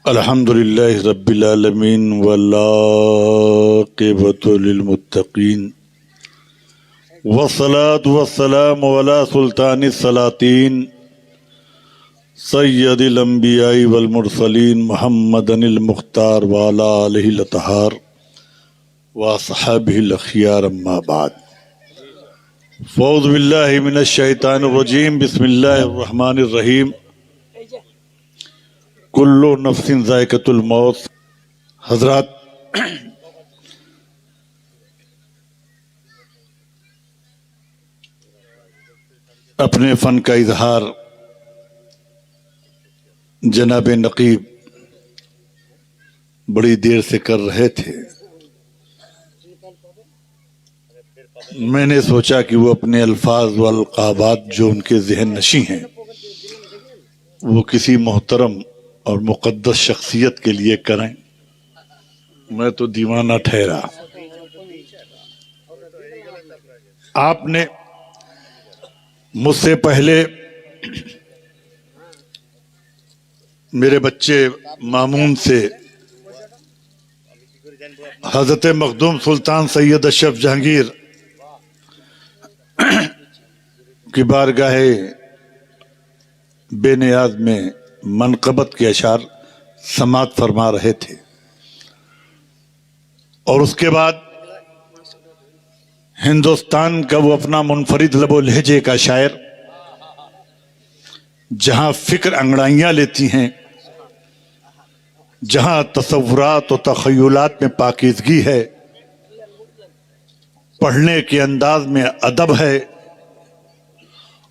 الحمدللہ رب العالمین والعاقبۃ للمتقین والصلاة والسلام علی سلطان السلاطین سید الانبیاء والمرسلین محمد المختار وعلی آلہ الاطہار واصحابہ الاخیار اما بعد فاعوذ باللہ من الشیطان الرجیم بسم اللہ الرحمن الرحیم کل نفس ذائقۃ الموت۔ حضرات، اپنے فن کا اظہار جناب نقیب بڑی دیر سے کر رہے تھے۔ میں نے سوچا کہ وہ اپنے الفاظ و القابات جو ان کے ذہن نشیں ہیں وہ کسی محترم اور مقدس شخصیت کے لیے کریں۔ میں تو دیوانہ ٹھہرا۔ آپ نے مجھ سے پہلے میرے بچے مامون سے حضرت مخدوم سلطان سید اشرف جہانگیر کی بارگاہ بے نیاز میں منقبت کے اشعار سماعت فرما رہے تھے، اور اس کے بعد ہندوستان کا وہ اپنا منفرد لب و لہجے کا شاعر جہاں فکر انگڑائیاں لیتی ہیں، جہاں تصورات و تخیلات میں پاکیزگی ہے، پڑھنے کے انداز میں ادب ہے،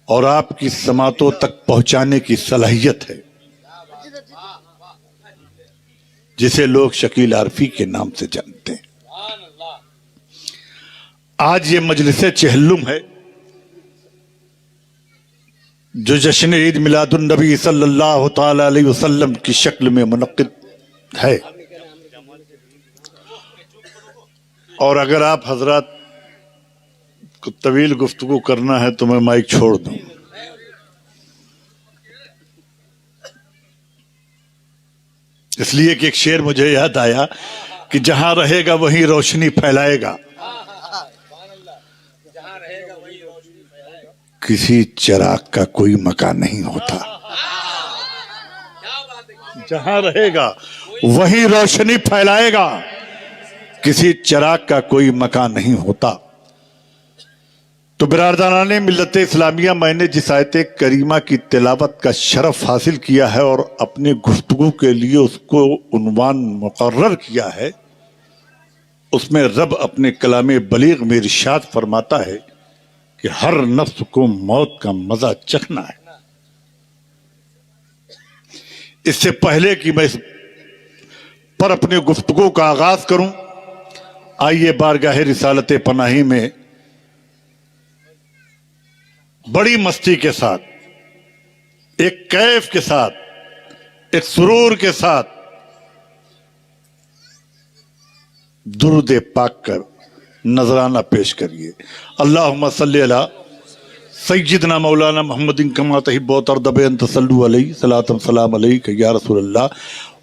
اور آپ کی سماعتوں تک پہنچانے کی صلاحیت ہے، جسے لوگ شکیل عارفی کے نام سے جانتے ہیں۔ آج یہ مجلس چہلم ہے جو جشن عید میلاد النبی صلی اللہ تعالی علیہ وسلم کی شکل میں منعقد ہے، اور اگر آپ حضرات کو طویل گفتگو کرنا ہے تو میں مائک چھوڑ دوں۔ اس لیے کہ ایک شعر مجھے یاد آیا کہ جہاں رہے گا وہیں روشنی پھیلائے گا، کسی چراغ کا کوئی مکان نہیں ہوتا۔ جہاں رہے گا وہیں روشنی پھیلائے گا، کسی چراغ کا کوئی مکان نہیں ہوتا۔ تو برادران ملت اسلامیہ، میں نے جس آیت کریمہ کی تلاوت کا شرف حاصل کیا ہے اور اپنے گفتگو کے لیے اس کو عنوان مقرر کیا ہے، اس میں رب اپنے کلام بلیغ میں ارشاد فرماتا ہے کہ ہر نفس کو موت کا مزہ چکھنا ہے۔ اس سے پہلے کہ میں اس پر اپنے گفتگو کا آغاز کروں، آئیے بارگاہ رسالت پناہی میں بڑی مستی کے ساتھ، ایک کیف کے ساتھ، ایک سرور کے ساتھ درود پاک کر نذرانہ پیش کریے۔ اللہم صلی علی سیدنا مولانا محمد کما تحب وترضى ان تصلوا علیہ صلاۃ سلام علیک یا رسول اللہ۔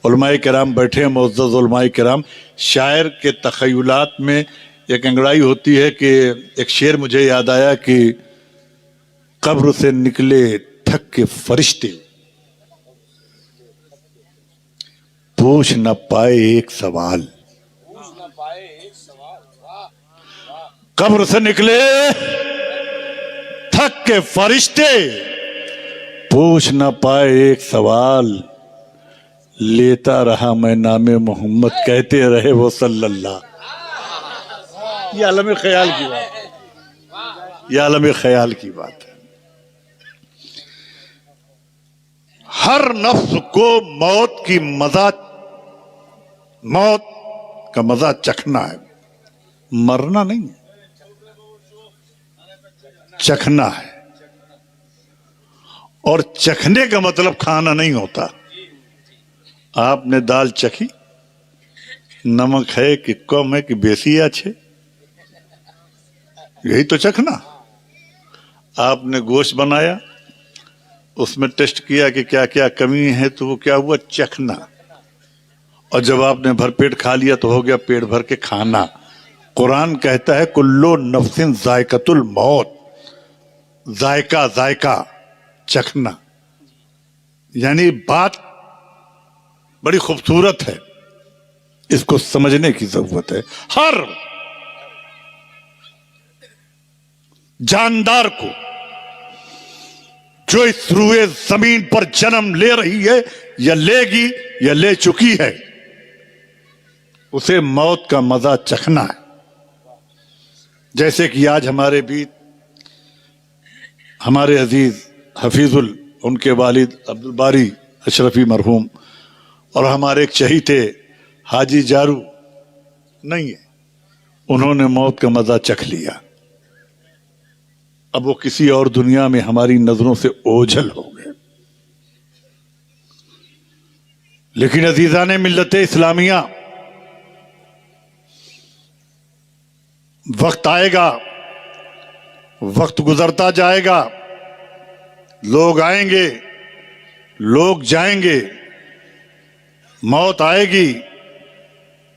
علماء کرام بیٹھے ہیں، معزز علماء کرام۔ شاعر کے تخیلات میں ایک انگڑائی ہوتی ہے کہ ایک شعر مجھے یاد آیا کہ قبر سے نکلے تھک کے فرشتے، پوچھ نہ پائے ایک سوال۔ قبر سے نکلے تھک کے فرشتے، پوچھ نہ پائے ایک سوال، لیتا رہا میں نام محمد، کہتے رہے وہ صلی اللہ۔ یہ عالم خیال کی بات ہے، یہ عالم خیال کی بات ہے۔ ہر نفس کو موت کا مزہ چکھنا ہے، مرنا نہیں ہے، چکھنا ہے۔ اور چکھنے کا مطلب کھانا نہیں ہوتا۔ آپ نے دال چکھی، نمک ہے کہ کم ہے کہ بیسی ہے اچھے، یہی تو چکھنا۔ آپ نے گوشت بنایا، اس میں ٹیسٹ کیا کہ کیا کیا کمی ہے، تو وہ کیا ہوا؟ چکھنا. اور جب آپ نے بھر پیٹ کھا لیا تو ہو گیا پیٹ بھر کے کھانا. قرآن کہتا ہے کلو نفس ذائقۃ الموت. ذائقہ، ذائقہ چکھنا، یعنی بات بڑی خوبصورت ہے، اس کو سمجھنے کی ضرورت ہے. ہر جاندار کو جو اس روئے زمین پر جنم لے رہی ہے یا لے گی یا لے چکی ہے، اسے موت کا مزہ چکھنا ہے. جیسے کہ آج ہمارے بیچ ہمارے عزیز حفیظ ان کے والد عبدالباری اشرفی مرحوم اور ہمارے ایک چہیتے حاجی جارو نہیں ہے، انہوں نے موت کا مزہ چکھ لیا. اب وہ کسی اور دنیا میں ہماری نظروں سے اوجھل ہو گئے. لیکن عزیزان ملت اسلامیہ، وقت آئے گا، وقت گزرتا جائے گا، لوگ آئیں گے، لوگ جائیں گے، موت آئے گی،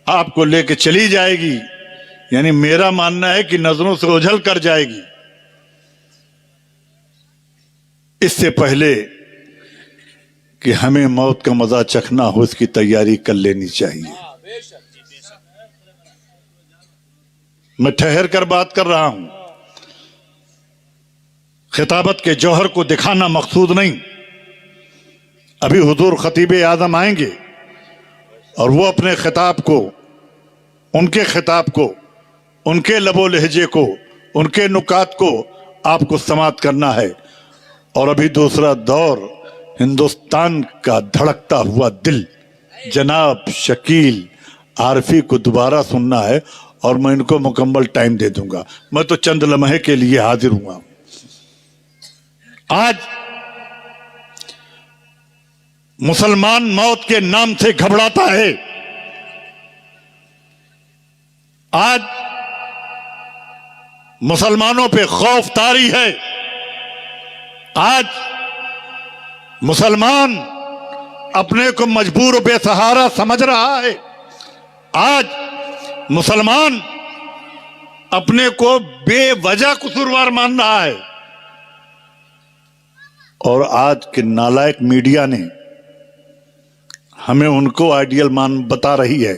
آپ کو لے کے چلی جائے گی. یعنی میرا ماننا ہے کہ نظروں سے اوجھل کر جائے گی. اس سے پہلے کہ ہمیں موت کا مزہ چکھنا ہو، اس کی تیاری کر لینی چاہیے. میں ٹھہر کر بات کر رہا ہوں، خطابت کے جوہر کو دکھانا مقصود نہیں. ابھی حضور خطیب اعظم آئیں گے اور وہ اپنے خطاب کو، ان کے خطاب کو، ان کے لب و لہجے کو، ان کے نکات کو آپ کو سماعت کرنا ہے. اور ابھی دوسرا دور، ہندوستان کا دھڑکتا ہوا دل جناب شکیل عارفی کو دوبارہ سننا ہے، اور میں ان کو مکمل ٹائم دے دوں گا. میں تو چند لمحے کے لیے حاضر ہوا. آج مسلمان موت کے نام سے گھبراتا ہے. آج مسلمانوں پہ خوف طاری ہے. آج مسلمان اپنے کو مجبور و بے سہارا سمجھ رہا ہے. آج مسلمان اپنے کو بے وجہ قصوروار مان رہا ہے. اور آج کے نالائق میڈیا نے ہمیں ان کو آئیڈیل بتا رہی ہے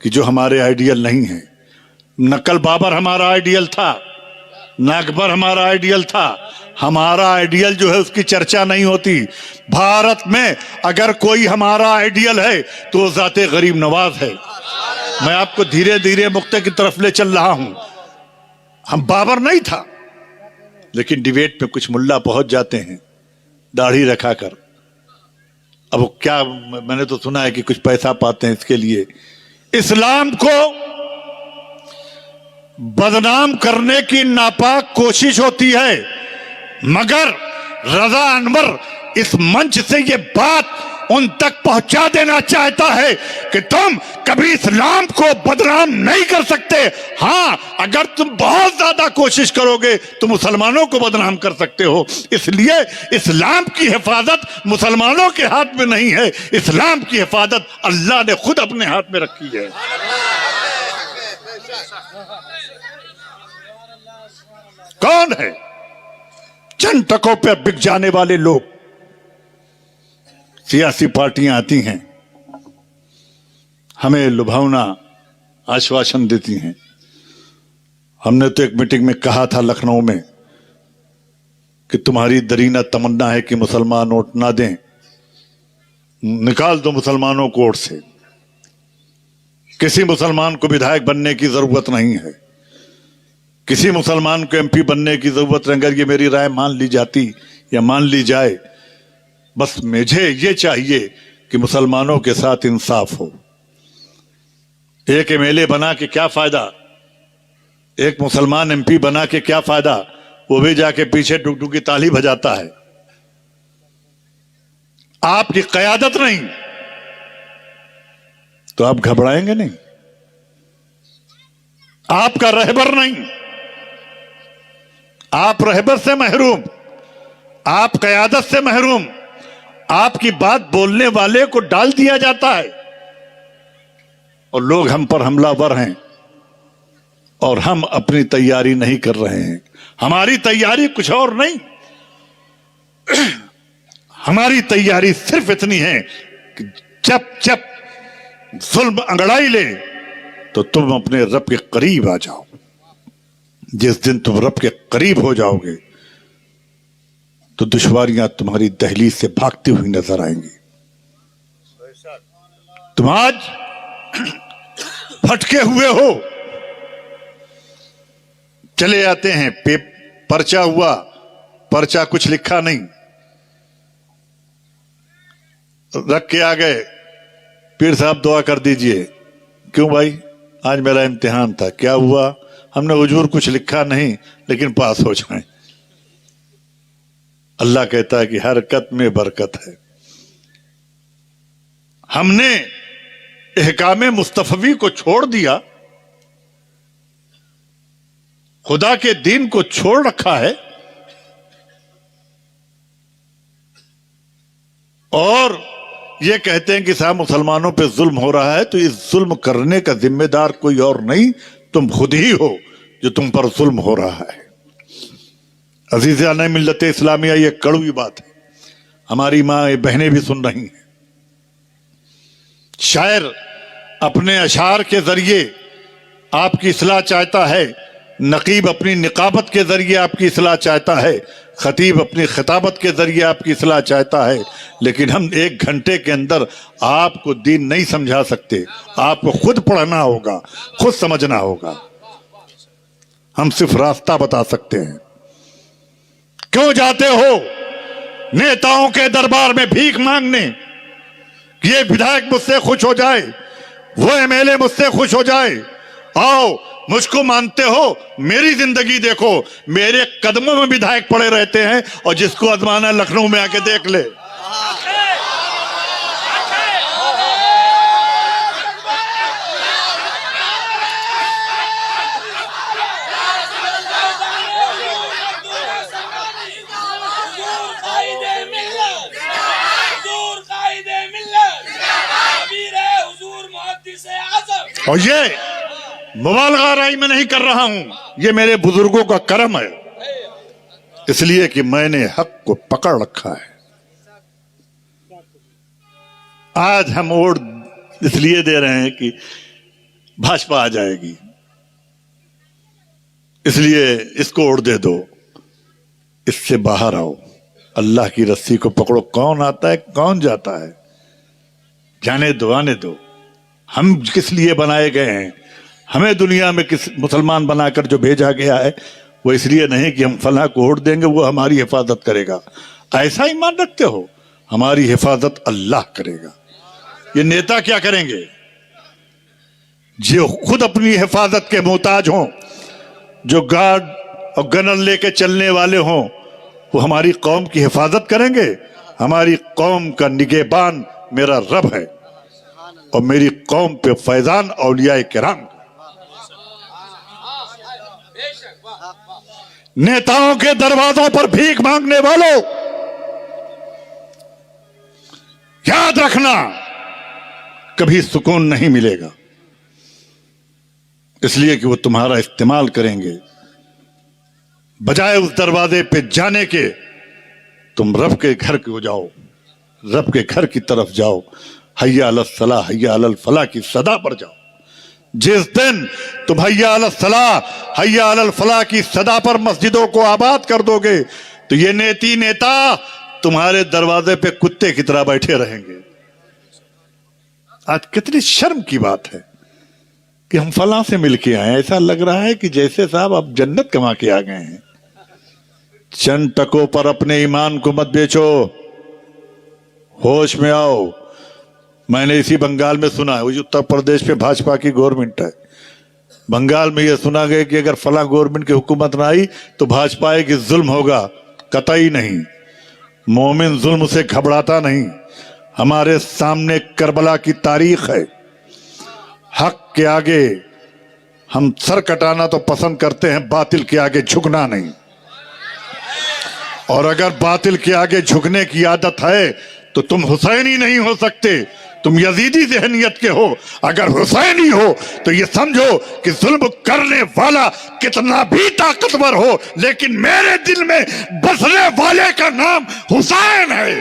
کہ جو ہمارے آئیڈیل نہیں ہیں. نقل بابر ہمارا آئیڈیل تھا، ناگبر ہمارا آئیڈیل تھا. ہمارا آئیڈیل جو ہے اس کی چرچا نہیں ہوتی. بھارت میں اگر کوئی ہمارا آئیڈیل ہے تو وہ ذات غریب نواز ہے. میں آپ کو دھیرے دھیرے نقطے کی طرف لے چل رہا ہوں. ہم بابر نہیں تھا، لیکن ڈیبیٹ میں کچھ ملا پہنچ جاتے ہیں داڑھی رکھا کر. اب کیا، میں نے تو سنا ہے کہ کچھ پیسہ پاتے ہیں اس کے لیے. اسلام کو بدنام کرنے کی ناپاک کوشش ہوتی ہے، مگر رضا انور اس منچ سے یہ بات ان تک پہنچا دینا چاہتا ہے کہ تم کبھی اسلام کو بدنام نہیں کر سکتے. ہاں، اگر تم بہت زیادہ کوشش کرو گے تو مسلمانوں کو بدنام کر سکتے ہو. اس لیے اسلام کی حفاظت مسلمانوں کے ہاتھ میں نہیں ہے، اسلام کی حفاظت اللہ نے خود اپنے ہاتھ میں رکھی ہے. کون ہے؟ چند ٹکوں پہ بک جانے والے لوگ. سیاسی پارٹیاں آتی ہیں، ہمیں لبھاؤنا آشواشن دیتی ہیں. ہم نے تو ایک میٹنگ میں کہا تھا لکھنؤ میں کہ تمہاری درینہ تمنا ہے کہ مسلمان ووٹ نہ دیں، نکال دو مسلمانوں کو ووٹ سے. کسی مسلمان کو ودھائک بننے کی ضرورت نہیں ہے، کسی مسلمان کو ایم پی بننے کی ضرورت نہیں. اگر یہ میری رائے مان لی جاتی یا مان لی جائے، بس مجھے یہ چاہیے کہ مسلمانوں کے ساتھ انصاف ہو. ایک ایم ایل اے بنا کے کیا فائدہ، ایک مسلمان ایم پی بنا کے کیا فائدہ، وہ بھی جا کے پیچھے ڈگ ڈگ کی تالی بجاتا ہے. آپ کی قیادت نہیں تو آپ گھبرائیں گے نہیں، آپ کا رہبر نہیں. آپ رہبر سے محروم، آپ قیادت سے محروم، آپ کی بات بولنے والے کو ڈال دیا جاتا ہے، اور لوگ ہم پر حملہ ور ہیں، اور ہم اپنی تیاری نہیں کر رہے ہیں۔ ہماری تیاری کچھ اور نہیں، ہماری تیاری صرف اتنی ہے کہ جب ظلم انگڑائی لے تو تم اپنے رب کے قریب آ جاؤ۔ جس دن تم رب کے قریب ہو جاؤ گے تو دشواریاں تمہاری دہلیز سے بھاگتی ہوئی نظر آئیں گی۔ تم آج پھٹکے ہوئے ہو، چلے آتے ہیں، پرچہ ہوا، پرچہ کچھ لکھا نہیں، رکھ کے آ گئے، پیر صاحب دعا کر دیجئے۔ کیوں بھائی؟ آج میرا امتحان تھا۔ کیا ہوا؟ ہم نے حضور کچھ لکھا نہیں لیکن پاس ہو جائیں۔ اللہ کہتا ہے کہ حرکت میں برکت ہے۔ ہم نے احکام مصطفی کو چھوڑ دیا، خدا کے دین کو چھوڑ رکھا ہے، اور یہ کہتے ہیں کہ صاحب مسلمانوں پہ ظلم ہو رہا ہے، تو اس ظلم کرنے کا ذمہ دار کوئی اور نہیں، تم خود ہی ہو جو تم پر ظلم ہو رہا ہے۔ عزیزان ملت اسلامیہ، یہ کڑوی بات ہے، ہماری ماں بہنیں بھی سن رہی ہیں۔ شاعر اپنے اشعار کے ذریعے آپ کی اصلاح چاہتا ہے، نقیب اپنی نقابت کے ذریعے آپ کی اصلاح چاہتا ہے، خطیب اپنی خطابت کے ذریعے آپ کی اصلاح چاہتا ہے، لیکن ہم 1 گھنٹے کے اندر آپ کو دین نہیں سمجھا سکتے۔ آپ کو خود پڑھنا ہوگا، خود سمجھنا ہوگا۔ ہم صرف راستہ بتا سکتے ہیں۔ کیوں جاتے ہو نیتاؤں کے دربار میں بھیک مانگنے؟ یہ ودھائک مجھ سے خوش ہو جائے، وہ ایم ایل اے مجھ سے خوش ہو جائے۔ آؤ، مجھ کو مانتے ہو، میری زندگی دیکھو، میرے قدموں میں ودھائک پڑے رہتے ہیں، اور جس کو ازمانا لکھنؤ میں آ کے دیکھ لے۔ اور یہ مبالغہ آرائی میں نہیں کر رہا ہوں، یہ میرے بزرگوں کا کرم ہے، اس لیے کہ میں نے حق کو پکڑ رکھا ہے۔ آج ہم ووٹ اس لیے دے رہے ہیں کہ بھاجپا آ جائے گی، اس لیے اس کو ووٹ دے دو۔ اس سے باہر آؤ، اللہ کی رسی کو پکڑو۔ کون آتا ہے کون جاتا ہے جانے دو، آنے دو۔ ہم کس لیے بنائے گئے ہیں؟ ہمیں دنیا میں کس مسلمان بنا کر جو بھیجا گیا ہے، وہ اس لیے نہیں کہ ہم فلاں کو ووٹ دیں گے وہ ہماری حفاظت کرے گا۔ ایسا ایمان رکھتے ہو؟ ہماری حفاظت اللہ کرے گا۔ یہ نیتا کیا کریں گے؟ جو خود اپنی حفاظت کے محتاج ہوں، جو گارڈ اور گنر لے کے چلنے والے ہوں، وہ ہماری قوم کی حفاظت کریں گے؟ ہماری قوم کا نگہبان میرا رب ہے، اور میری قوم پہ فیضان اولیاء کرام۔ نیتاؤں کے دروازوں پر بھیک مانگنے والوں، یاد رکھنا کبھی سکون نہیں ملے گا، اس لیے کہ وہ تمہارا استعمال کریں گے۔ بجائے اس دروازے پہ جانے کے تم رب کے گھر کو جاؤ، رب کے گھر کی طرف جاؤ، حی علی الصلاح حی علی الفلاح کی صدا پر جاؤ۔ جس دن تم حی علی الصلاح حی علی الفلاح کی صدا پر مسجدوں کو آباد کر دو گے تو یہ نیتا تمہارے دروازے پہ کتے کی طرح بیٹھے رہیں گے۔ آج کتنی شرم کی بات ہے کہ ہم فلاں سے مل کے آئے، ایسا لگ رہا ہے کہ جیسے صاحب آپ جنت کما کے آ گئے ہیں۔ چند ٹکوں پر اپنے ایمان کو مت بیچو، ہوش میں آؤ۔ میں نے اسی بنگال میں سنا ہے، اتر پردیش میں بھاجپا کی گورنمنٹ ہے، بنگال میں یہ سنا گیا کہ اگر فلاں گورنمنٹ کی حکومت نہ آئی تو بھاجپا کی ظلم ہوگا۔ قطعی نہیں، مومن ظلم سے گھبراتا نہیں۔ ہمارے سامنے کربلا کی تاریخ ہے، حق کے آگے ہم سر کٹانا تو پسند کرتے ہیں، باطل کے آگے جھکنا نہیں۔ اور اگر باطل کے آگے جھکنے کی عادت ہے تو تم حسینی نہیں ہو سکتے، تم یزیدی ذہنیت کے ہو۔ اگر حسینی ہو تو یہ سمجھو کہ ظلم کرنے والا کتنا بھی طاقتور ہو لیکن میرے دل میں بسنے والے کا نام حسین ہے۔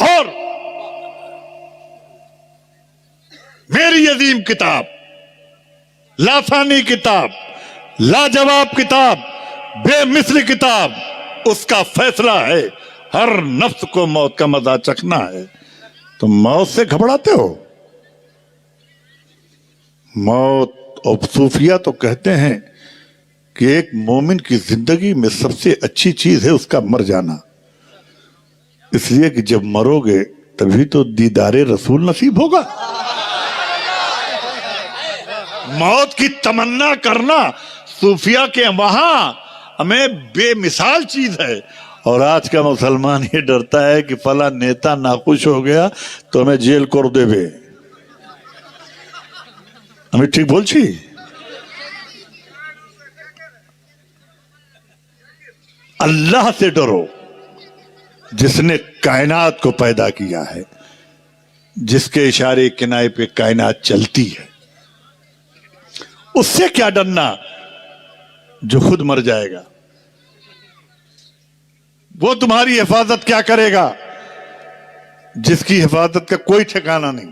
اور میری عظیم کتاب، لاسانی کتاب، لاجواب کتاب، بے مثل کتاب، اس کا فیصلہ ہے ہر نفس کو موت کا مزہ چکھنا ہے۔ تم موت سے گھبراتے ہو؟ موت اور صوفیہ تو کہتے ہیں کہ ایک مومن کی زندگی میں سب سے اچھی چیز ہے اس کا مر جانا، اس لیے کہ جب مرو گے تبھی تو دیدار رسول نصیب ہوگا۔ موت کی تمنا کرنا صوفیہ کے وہاں ہمیں بے مثال چیز ہے، اور آج کا مسلمان یہ ڈرتا ہے کہ فلاں نیتا ناخوش ہو گیا تو ہمیں جیل کر دے بے، ہمیں ٹھیک بول چھی۔ اللہ سے ڈرو جس نے کائنات کو پیدا کیا ہے، جس کے اشارے کنائے پہ کائنات چلتی ہے، اس سے کیا ڈرنا جو خود مر جائے گا؟ وہ تمہاری حفاظت کیا کرے گا جس کی حفاظت کا کوئی ٹھکانہ نہیں؟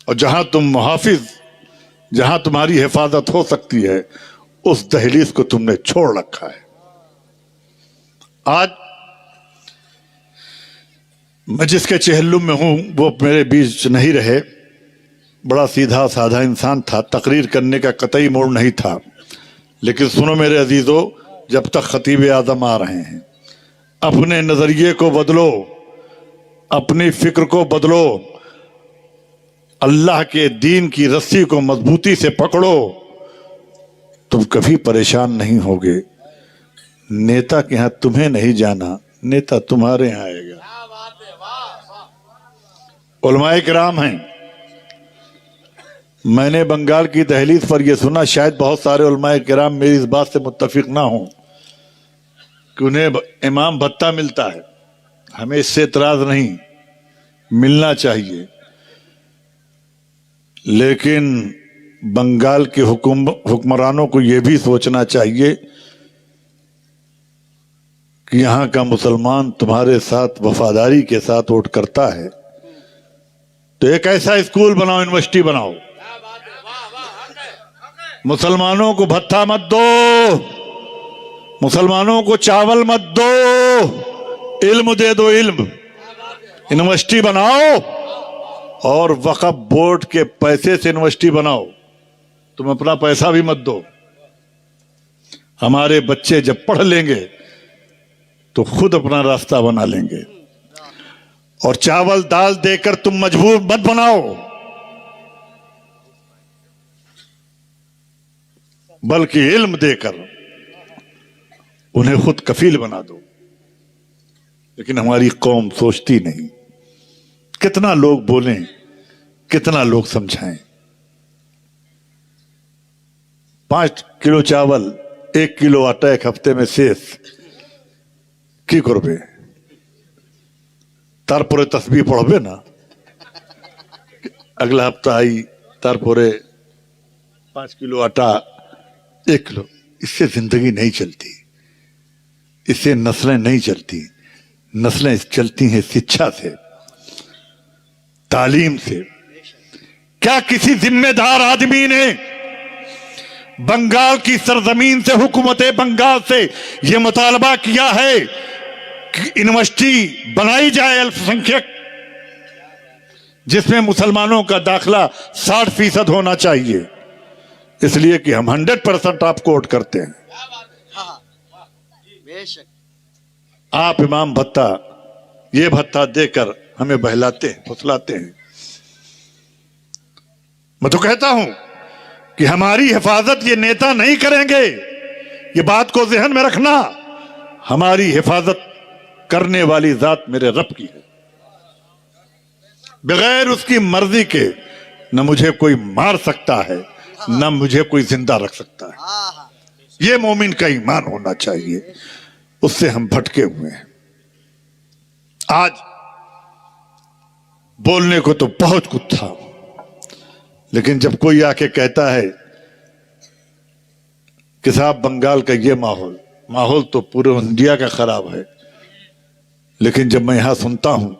اور جہاں تم محافظ، جہاں تمہاری حفاظت ہو سکتی ہے، اس دہلیز کو تم نے چھوڑ رکھا ہے۔ آج میں جس کے چہلم میں ہوں وہ میرے بیچ نہیں رہے، بڑا سیدھا سادھا انسان تھا، تقریر کرنے کا قطعی موڑ نہیں تھا، لیکن سنو میرے عزیزو، جب تک خطیب اعظم آ رہے ہیں اپنے نظریے کو بدلو، اپنی فکر کو بدلو، اللہ کے دین کی رسی کو مضبوطی سے پکڑو، تم کبھی پریشان نہیں ہوگے۔ نیتا کے ہاں تمہیں نہیں جانا، نیتا تمہارے ہاں آئے گا۔ علماء کرام ہیں، میں نے بنگال کی دہلیز پر یہ سنا، شاید بہت سارے علماء کرام میری اس بات سے متفق نہ ہوں کہ انہیں امام بھتہ ملتا ہے، ہمیں اس سے اعتراض نہیں، ملنا چاہیے، لیکن بنگال کے حکمرانوں کو یہ بھی سوچنا چاہیے کہ یہاں کا مسلمان تمہارے ساتھ وفاداری کے ساتھ ووٹ کرتا ہے تو ایک ایسا اسکول بناؤ، یونیورسٹی بناؤ، مسلمانوں کو بھتہ مت دو، مسلمانوں کو چاول مت دو، علم دے دو، علم، یونیورسٹی بناؤ، اور وقف بورڈ کے پیسے سے یونیورسٹی بناؤ، تم اپنا پیسہ بھی مت دو۔ ہمارے بچے جب پڑھ لیں گے تو خود اپنا راستہ بنا لیں گے، اور چاول دال دے کر تم مجبور مت بناؤ، بلکہ علم دے کر انہیں خود کفیل بنا دو۔ لیکن ہماری قوم سوچتی نہیں، کتنا لوگ بولیں، کتنا لوگ سمجھائیں۔ 5 کلو چاول، 1 کلو آٹا ایک ہفتے میں سیس کی کربے، تارپورے تسبیح پڑھبے نا، اگلا ہفتہ آئی تارپورے 5 کلو آٹا 1 کلو، اس سے زندگی نہیں چلتی، اس سے نسلیں نہیں چلتی، نسلیں چلتی ہیں شکشا سے، تعلیم سے۔ کیا کسی ذمہ دار آدمی نے بنگال کی سرزمین سے، حکومت بنگال سے یہ مطالبہ کیا ہے کہ یونیورسٹی بنائی جائے الپ سنکھیک جس میں مسلمانوں کا داخلہ 60% ہونا چاہیے؟ اس لیے کہ ہم 100% آپ کو ووٹ کرتے ہیں، آپ امام بھتہ، یہ بھتہ دے کر ہمیں بہلاتے ہیں، پھسلاتے ہیں۔ میں تو کہتا ہوں کہ ہماری حفاظت یہ نیتا نہیں کریں گے، یہ بات کو ذہن میں رکھنا۔ ہماری حفاظت کرنے والی ذات میرے رب کی ہے، بغیر اس کی مرضی کے نہ مجھے کوئی مار سکتا ہے نہ مجھے کوئی زندہ رکھ سکتا ہے۔ یہ مومن کا ایمان ہونا چاہیے، اس سے ہم بھٹکے ہوئے ہیں۔ آج بولنے کو تو بہت کچھ تھا، لیکن جب کوئی آ کے کہتا ہے کہ صاحب بنگال کا یہ ماحول تو پورے انڈیا کا خراب ہے، لیکن جب میں یہاں سنتا ہوں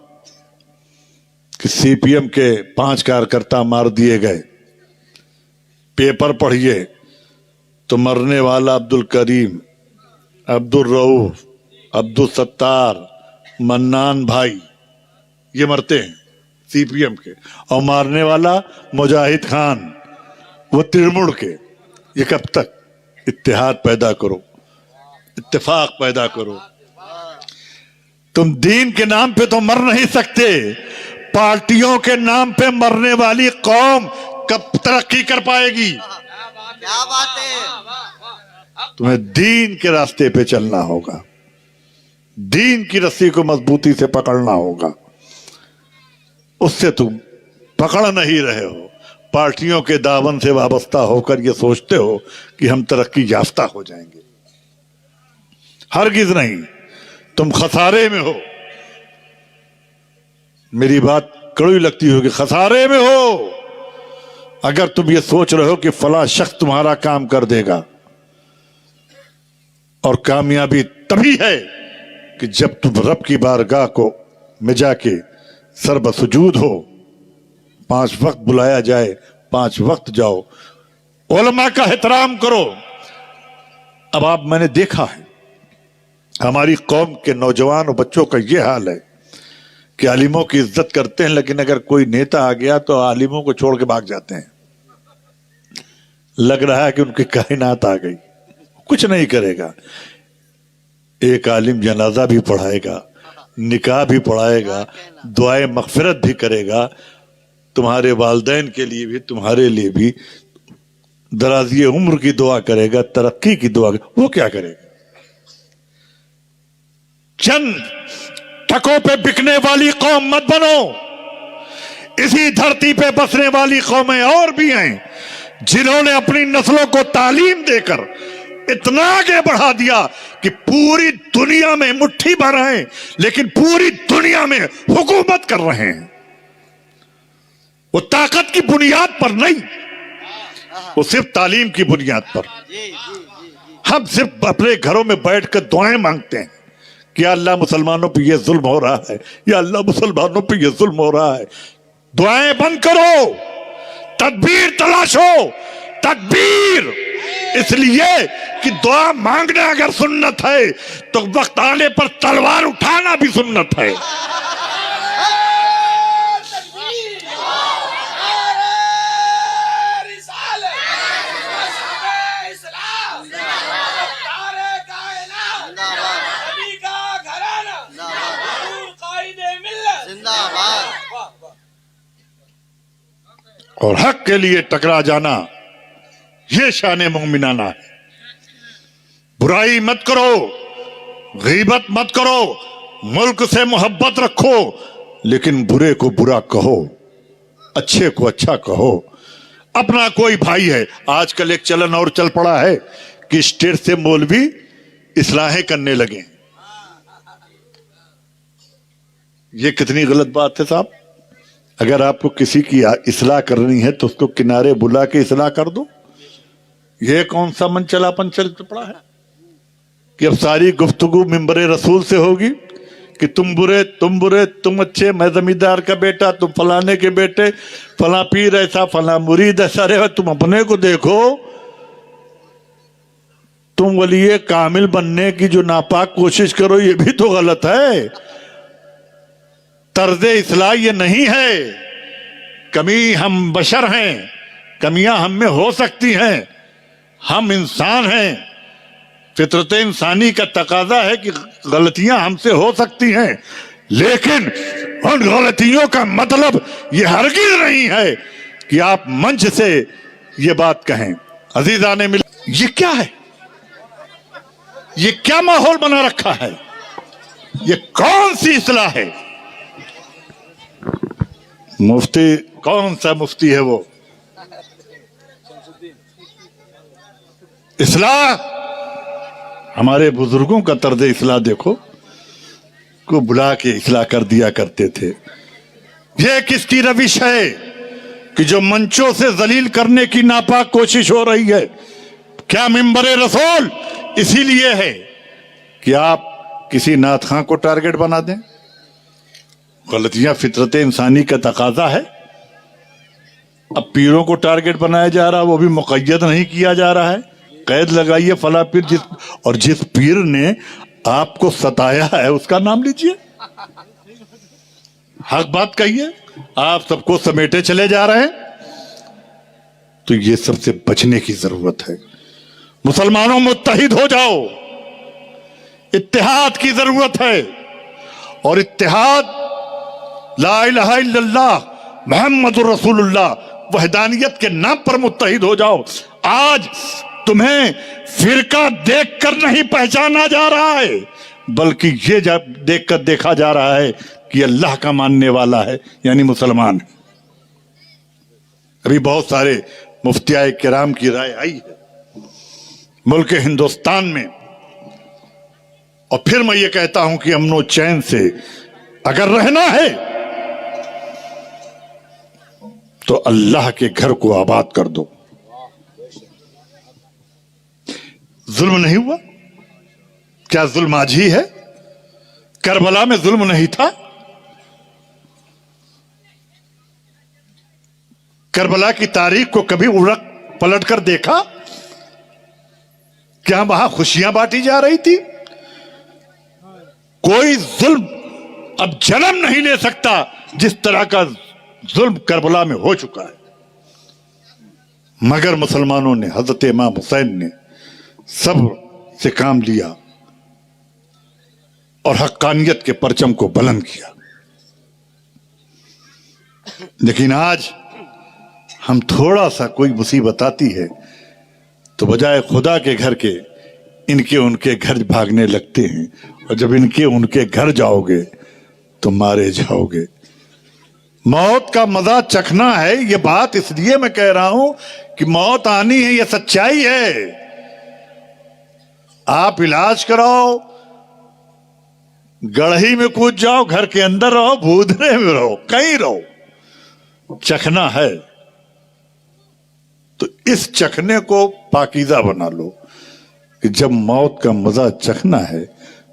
کہ سی پی ایم کے 5 کارکرتا مار دیے گئے، پیپر پڑھیے تو مرنے والا عبد الکریم، عبد الرؤف، عبد الستار، منان بھائی، یہ مرتے ہیں سی پی ایم کے، اور مارنے والا مجاہد خان، وہ ترمڑ کے۔ یہ کب تک؟ اتحاد پیدا کرو، اتفاق پیدا کرو۔ تم دین کے نام پہ تو مر نہیں سکتے، پارٹیوں کے نام پہ مرنے والی قوم کب ترقی کر پائے گی؟ کیا بات ہے؟ تمہیں دین کے راستے پہ چلنا ہوگا، دین کی رسی کو مضبوطی سے پکڑنا ہوگا۔ اس سے تم پکڑ نہیں رہے ہو، پارٹیوں کے دامن سے وابستہ ہو کر یہ سوچتے ہو کہ ہم ترقی یافتہ ہو جائیں گے۔ ہرگز نہیں، تم خسارے میں ہو۔ میری بات کڑوی لگتی ہوگی، خسارے میں ہو اگر تم یہ سوچ رہے ہو کہ فلاں شخص تمہارا کام کر دے گا۔ اور کامیابی تبھی ہے کہ جب تم رب کی بارگاہ کو میں جا کے سر بسجود ہو، 5 وقت بلایا جائے 5 وقت جاؤ، علماء کا احترام کرو۔ اب میں نے دیکھا ہے ہماری قوم کے نوجوان اور بچوں کا یہ حال ہے کہ عالموں کی عزت کرتے ہیں، لیکن اگر کوئی نیتا آ گیا تو عالموں کو چھوڑ کے بھاگ جاتے ہیں۔ لگ رہا ہے کہ ان کی کائنات آ گئی، کچھ نہیں کرے گا۔ ایک عالم جنازہ بھی پڑھائے گا، نکاح بھی پڑھائے گا، دعائے مغفرت بھی کرے گا، تمہارے والدین کے لیے بھی تمہارے لیے بھی درازی عمر کی دعا کرے گا، ترقی کی دعا، وہ کیا کرے گا؟ چند ٹھکوں پہ بکنے والی قوم مت بنو۔ اسی دھرتی پہ بسنے والی قومیں اور بھی ہیں جنہوں نے اپنی نسلوں کو تعلیم دے کر اتنا آگے بڑھا دیا کہ پوری دنیا میں مٹھی بھر ہیں، لیکن پوری دنیا میں حکومت کر رہے ہیں۔ وہ طاقت کی بنیاد پر نہیں، وہ صرف تعلیم کی بنیاد پر۔ ہم صرف اپنے گھروں میں بیٹھ کر دعائیں مانگتے ہیں کہ یا اللہ مسلمانوں پہ یہ ظلم ہو رہا ہے، یا اللہ مسلمانوں پہ یہ ظلم ہو رہا ہے۔ دعائیں بند کرو، تدبیر تلاشو، تدبیر۔ اس لیے کہ دعا مانگنا اگر سنت ہے تو وقت آنے پر تلوار اٹھانا بھی سنت ہے۔ اور حق کے لیے ٹکرا جانا یہ شان مومنانہ ہے۔ برائی مت کرو، غیبت مت کرو، ملک سے محبت رکھو، لیکن برے کو برا کہو، اچھے کو اچھا کہو۔ اپنا کوئی بھائی ہے، آج کل ایک چلن اور چل پڑا ہے کہ اسٹیٹ سے مولوی اصلاحیں کرنے لگے۔ یہ کتنی غلط بات ہے صاحب۔ اگر آپ کو کسی کی اصلاح کرنی ہے تو اس کو کنارے بلا کے اصلاح کر دو۔ یہ کون سا من چلا پن چل پڑا ہے کہ اب ساری گفتگو ممبر رسول سے ہوگی کہ تم برے، تم اچھے، میں زمیندار کا بیٹا، تم فلانے کے بیٹے، فلاں پیر ایسا، فلاں مرید ایسا رہے۔ تم اپنے کو دیکھو، تم ولی کامل بننے کی جو ناپاک کوشش کرو یہ بھی تو غلط ہے۔ طرز اصلاح یہ نہیں ہے۔ کمی ہم بشر ہیں، کمیاں ہم میں ہو سکتی ہیں، ہم انسان ہیں، فطرت انسانی کا تقاضا ہے کہ غلطیاں ہم سے ہو سکتی ہیں، لیکن ان غلطیوں کا مطلب یہ ہرگز نہیں ہے کہ آپ منچ سے یہ بات کہیں۔ عزیزان مل، یہ کیا ہے؟ یہ کیا ماحول بنا رکھا ہے؟ یہ کون سی اصلاح ہے؟ مفتی کون سا مفتی ہے وہ؟ اصلاح ہمارے بزرگوں کا طرز اصلاح دیکھو، کو بلا کے اصلاح کر دیا کرتے تھے۔ یہ کس کی روش ہے کہ جو منچوں سے ذلیل کرنے کی ناپاک کوشش ہو رہی ہے؟ کیا منبر رسول اسی لیے ہے کہ آپ کسی نعت خواں کو ٹارگٹ بنا دیں؟ غلطیاں فطرت انسانی کا تقاضا ہے۔ اب پیروں کو ٹارگٹ بنایا جا رہا، وہ بھی مقید نہیں کیا جا رہا ہے، قید لگائیے فلاں پیر، اور جس پیر نے آپ کو ستایا ہے اس کا نام لیجئے، حق بات کہیے۔ آپ سب کو سمیٹے چلے جا رہے ہیں، تو یہ سب سے بچنے کی ضرورت ہے۔ مسلمانوں متحد ہو جاؤ، اتحاد کی ضرورت ہے، اور اتحاد لا الہ الا اللہ محمد رسول اللہ وحدانیت کے نام پر متحد ہو جاؤ۔ آج تمہیں فرقہ دیکھ کر نہیں پہچانا جا رہا ہے، بلکہ یہ دیکھ کر دیکھا جا رہا ہے کہ اللہ کا ماننے والا ہے، یعنی مسلمان ہے۔ ابھی بہت سارے مفتیاء کرام کی رائے آئی ہے ملک ہندوستان میں، اور پھر میں یہ کہتا ہوں کہ امن و چین سے اگر رہنا ہے تو اللہ کے گھر کو آباد کر دو۔ ظلم نہیں ہوا؟ کیا ظلم آج ہی ہے؟ کربلا میں ظلم نہیں تھا؟ کربلا کی تاریخ کو کبھی الٹ پلٹ کر دیکھا؟ کیا وہاں خوشیاں بانٹی جا رہی تھی؟ کوئی ظلم اب جنم نہیں لے سکتا جس طرح کا ظلم کربلا میں ہو چکا ہے، مگر مسلمانوں نے، حضرت امام حسین نے صبر سے کام لیا اور حقانیت کے پرچم کو بلند کیا۔ لیکن آج ہم تھوڑا سا کوئی مصیبت آتی ہے تو بجائے خدا کے گھر کے ان کے گھر بھاگنے لگتے ہیں، اور جب ان کے گھر جاؤ گے تو مارے جاؤ گے۔ موت کا مزہ چکھنا ہے، یہ بات اس لیے میں کہہ رہا ہوں کہ موت آنی ہے، یہ سچائی ہے۔ آپ علاج کراؤ، گڑھئی میں کود جاؤ، گھر کے اندر رہو، بھودرے میں رہو، کہیں رہو، چکھنا ہے تو اس چکھنے کو پاکیزہ بنا لو کہ جب موت کا مزہ چکھنا ہے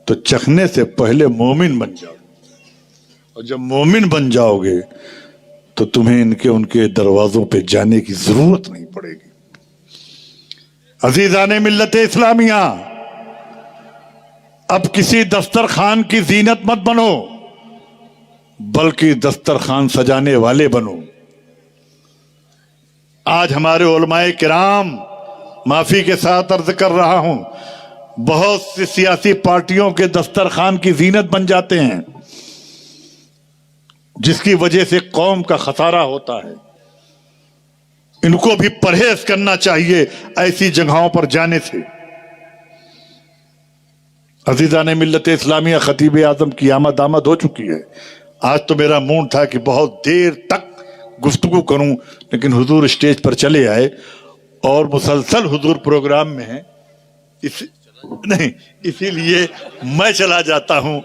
تو چکھنے سے پہلے مومن بن جاؤ، اور جب مومن بن جاؤ گے تو تمہیں ان کے دروازوں پہ جانے کی ضرورت نہیں پڑے گی۔ عزیزان ملت اسلامیہ، اب کسی دسترخوان کی زینت مت بنو، بلکہ دسترخوان سجانے والے بنو۔ آج ہمارے علماء کرام، معافی کے ساتھ عرض کر رہا ہوں، بہت سی سیاسی پارٹیوں کے دسترخوان کی زینت بن جاتے ہیں، جس کی وجہ سے قوم کا خسارہ ہوتا ہے۔ ان کو بھی پرہیز کرنا چاہیے ایسی جگہوں پر جانے سے۔ عزیزان ملت اسلامیہ، خطیب اعظم کی آمد ہو چکی ہے۔ آج تو میرا موڈ تھا کہ بہت دیر تک گفتگو کروں، لیکن حضور اسٹیج پر چلے آئے اور مسلسل حضور پروگرام میں ہیں، اسی لیے میں چلا جاتا ہوں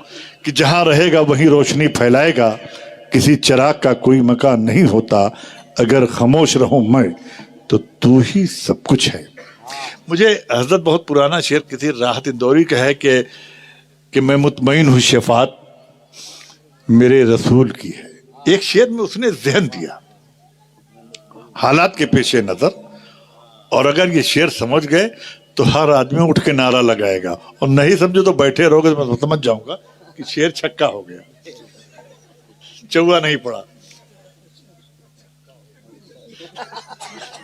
کہ جہاں رہے گا وہیں روشنی پھیلائے گا، کسی چراغ کا کوئی مکان نہیں ہوتا، اگر خاموش رہوں میں تو تو ہی سب کچھ ہے۔ مجھے حضرت بہت پرانا شعر کسی راحت اندوری کا ہے کہ میں مطمئن ہوں شفاعت میرے رسول کی ہے۔ ایک شعر میں اس نے ذہن دیا حالات کے پیش نظر، اور اگر یہ شعر سمجھ گئے تو ہر آدمی اٹھ کے نعرہ لگائے گا، اور نہیں سمجھے تو بیٹھے رہو گے تو میں سمجھ جاؤں گا کہ شعر چھکا ہو گیا، چوا نہیں پڑا،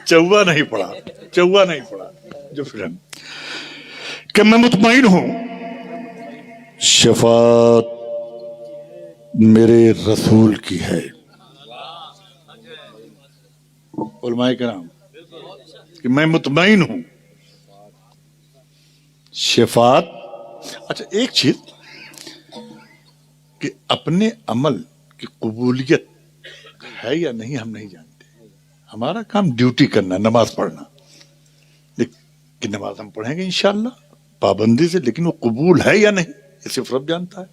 چوا نہیں پڑا جو فلم کہ میں مطمئن ہوں شفاعت میرے رسول کی ہے۔ علماء کرام کہ میں مطمئن ہوں شفاعت اچھا ایک چیز کہ اپنے عمل کی قبولیت ہے یا نہیں ہم نہیں جانتے. ہمارا کام ڈیوٹی کرنا، نماز پڑھنا، لیکن نماز ہم پڑھیں گے انشاءاللہ پابندی سے، لیکن وہ قبول ہے یا نہیں یہ صرف رب جانتا ہے.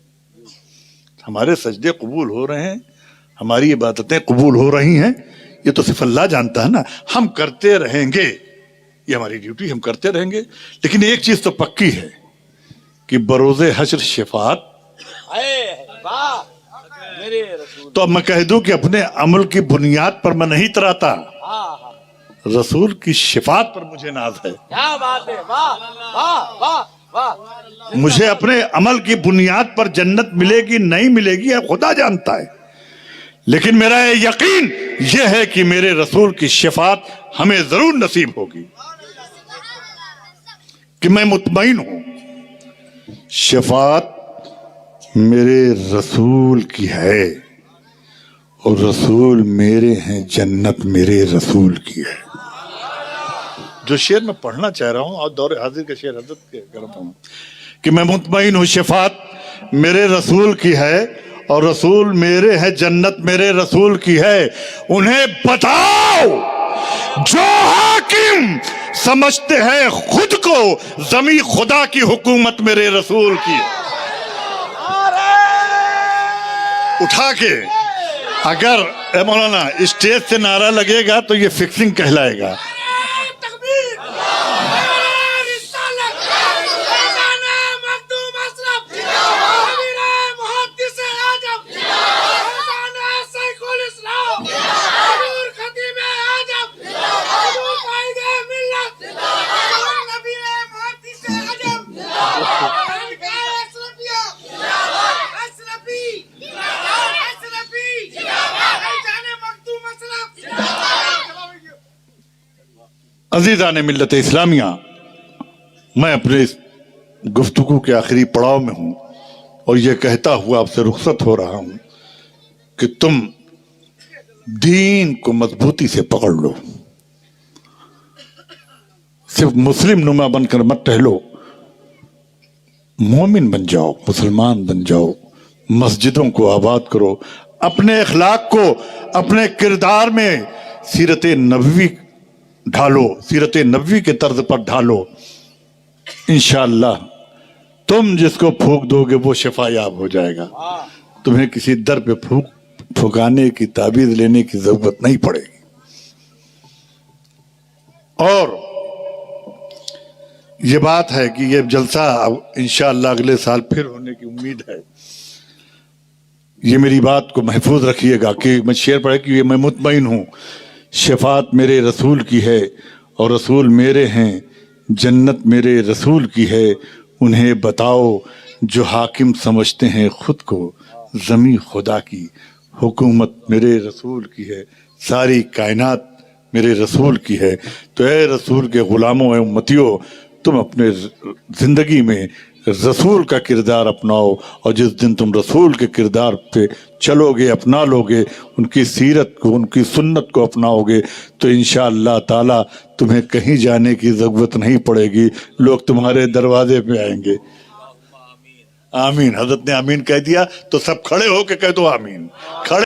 ہمارے سجدے قبول ہو رہے ہیں، ہماری عبادتیں قبول ہو رہی ہیں، یہ تو صرف اللہ جانتا ہے نا. ہم کرتے رہیں گے، یہ ہماری ڈیوٹی، ہم کرتے رہیں گے. لیکن ایک چیز تو پکی ہے کہ بروز حشر شفاعت. واہ میرے رسول. تو اب میں کہہ دوں کہ اپنے عمل کی بنیاد پر میں نہیں تراتا، رسول کی شفاعت پر مجھے ناز ہے. کیا بات ہے. واہ واہ واہ واہ. مجھے اپنے عمل کی بنیاد پر جنت ملے گی نہیں ملے گی یہ خدا جانتا ہے، لیکن میرا یہ یقین یہ ہے کہ میرے رسول کی شفاعت ہمیں ضرور نصیب ہوگی، کہ میں مطمئن ہوں شفاعت میرے رسول کی ہے اور رسول میرے ہیں، جنت میرے رسول کی ہے. جو شعر میں پڑھنا چاہ رہا ہوں اور دور حاضر کا شعر حضرت کے کرتا ہوں کہ میں مطمئن ہوں شفاعت میرے رسول کی ہے اور رسول میرے ہیں، جنت میرے رسول کی ہے. انہیں بتاؤ جو حاکم سمجھتے ہیں خود کو زمین خدا کی حکومت میرے رسول کی ہے. اٹھا کے اگر اے مولانا اسٹیج سے نعرہ لگے گا تو یہ فکسنگ کہلائے گا. عزیزان ملت اسلامیہ، میں اپنے اس گفتگو کے آخری پڑاؤ میں ہوں اور یہ کہتا ہوا آپ سے رخصت ہو رہا ہوں کہ تم دین کو مضبوطی سے پکڑ لو. صرف مسلم نما بن کر مت ٹہلو، مومن بن جاؤ، مسلمان بن جاؤ. مسجدوں کو آباد کرو، اپنے اخلاق کو اپنے کردار میں سیرت نبوی ڈھالو، سیرت نبوی کے طرز پر ڈھالو. انشاءاللہ تم جس کو پھونک دو گے وہ شفا یاب ہو جائے گا. تمہیں کسی در پہ پھونکانے کی تعویذ لینے کی ضرورت نہیں پڑے گی. اور یہ بات ہے کہ یہ جلسہ انشاءاللہ اگلے سال پھر ہونے کی امید ہے. یہ میری بات کو محفوظ رکھیے گا کہ میں شعر پڑھے کہ میں مطمئن ہوں شفاعت میرے رسول کی ہے اور رسول میرے ہیں، جنت میرے رسول کی ہے. انہیں بتاؤ جو حاکم سمجھتے ہیں خود کو زمین خدا کی حکومت میرے رسول کی ہے، ساری کائنات میرے رسول کی ہے. تو اے رسول کے غلاموں، اے امتیوں، تم اپنے زندگی میں رسول کا کردار اپناؤ، اور جس دن تم رسول کے کردار پہ چلو گے، اپنا لو گے، ان کی سیرت کو، ان کی سنت کو اپناؤ گے، تو انشاءاللہ تعالی تمہیں کہیں جانے کی ضرورت نہیں پڑے گی. لوگ تمہارے دروازے پہ آئیں گے. آمین. حضرت نے آمین کہہ دیا تو سب کھڑے ہو کے کہہ دو آمین. کھڑے